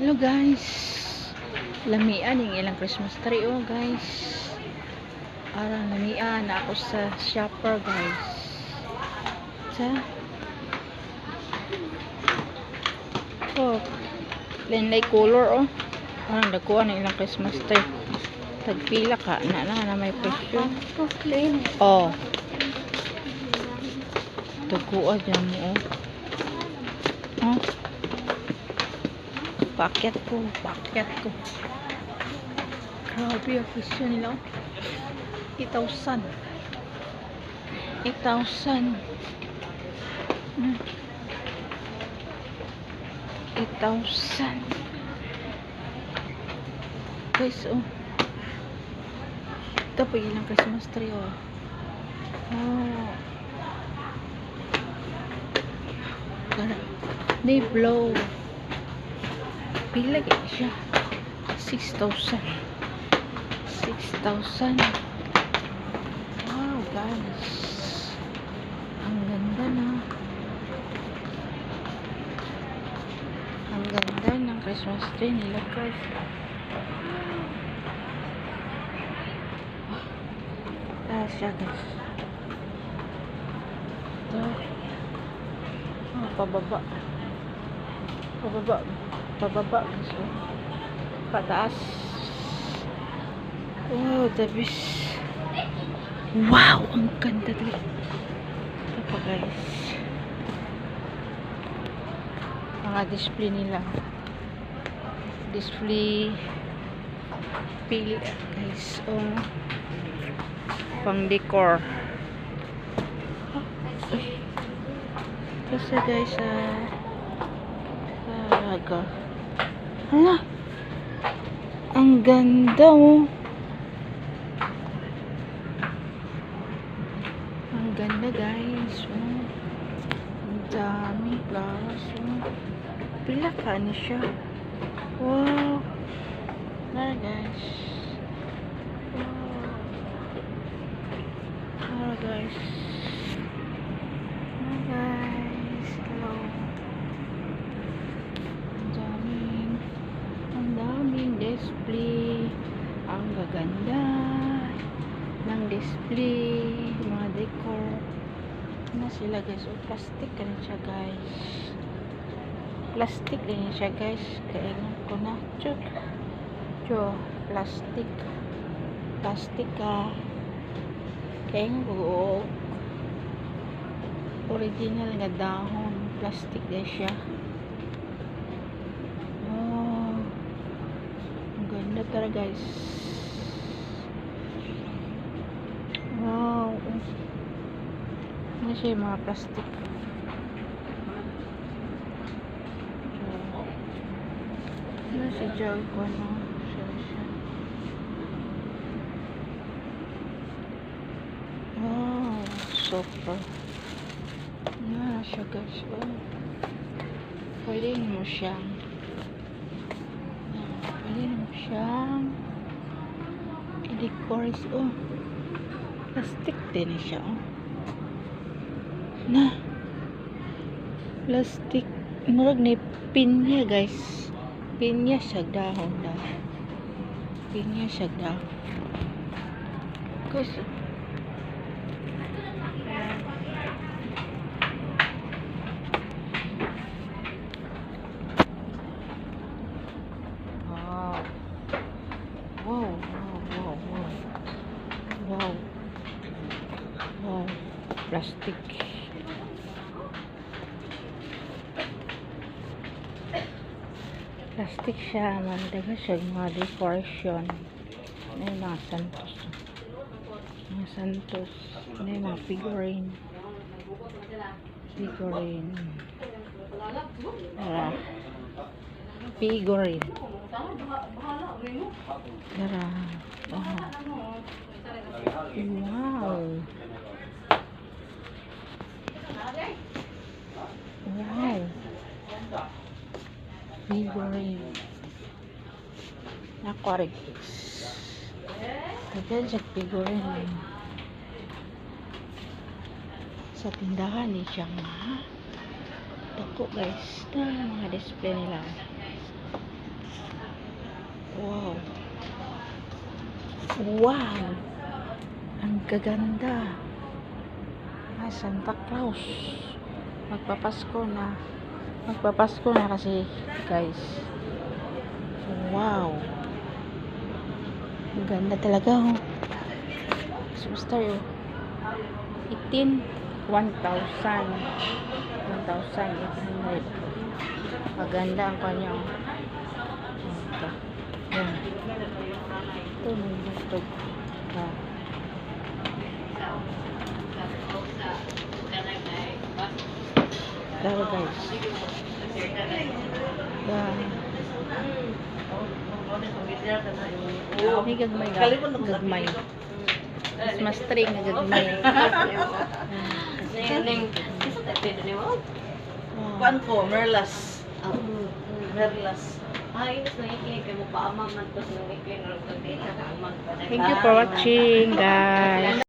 Hello guys, lamian yung ilang Christmas tree oh guys. Arang lamian na ako sa shopper guys. Sa oh, linlay color oh. Arang dakuan ng ilang Christmas tree. Tagpila ka na may presyo. Oh. Dakuan dyan mo oh. Oh. Paket ko. Grabe ang presyo nila. 8,000. 8,000. 8,000. Guys, oh. Ito po ilang Christmas tree, oh. Oh. They blow. Pila kaya siya? 6,000. 6,000. Wow, guys. Ang ganda na. Ang ganda ng Christmas tree nila, guys. Taas siya, guys. Ito. Oh, pababa. Pababa, guys. Oh. Pataas. Oh, the best. Wow, ang ganda dito. Ito pa, guys. Mga display nila. Display pili, guys. Oh. Pang decor. Kasi guys, talaga. Hala. Ang ganda, oh. Ang ganda, guys. Oh. Ang dami flowers. Oh. Pila ka na siya. Wow. Hala, guys. Wow. Hala, guys. Hala, guys. Hello. Ang daming display. Ang gaganda ng display, mga decor na sila, guys. O, plastic ka rin siya, guys. Plastic rin siya, guys. Kaya ko na plastic ka. Kaya ko original nga dahon, plastic din siya. Oh, ang ganda talaga, guys. Wow. Ano siya yung mga plastic. Ano si Joy ko, ano? Siya. Wow. Super. Ano siya, guys. Oh. Pwede mo siyang i-decorate. Oh. Plastic din siya, oh. Na plastic murag ni pinya, guys. Pinya siya dahon na. Pinya siya dahon. Guys, wow. Plastic. Plastic siya. Mandaga siya mga decoration. May mga santos. May mga figurine. Figurine. Tara. Oh. Wow. Figurine. Aquatic. Ayan siya figurine. Sa tindahan ni siya nga. Dako, guys. Ito mga display nila. Wow. Wow. Ang gaganda. Ay, Santa Claus. Magpapasko na. Magpapasko na kasi, guys. Wow. Ang ganda talaga, oh. Superstar, oh. 1,800. 1,800. Maganda ang kanyang. Ito. Yan. Ito, may butog. Daro, guys. May gagmay ka. Gagmay. Mas string na gagmay. Kuan ko, Merlas. Merlas. Ay, mas nakikinig kayo mo pa, amaman to sa nakikinig ng kagay sa amang. Thank you for watching, guys.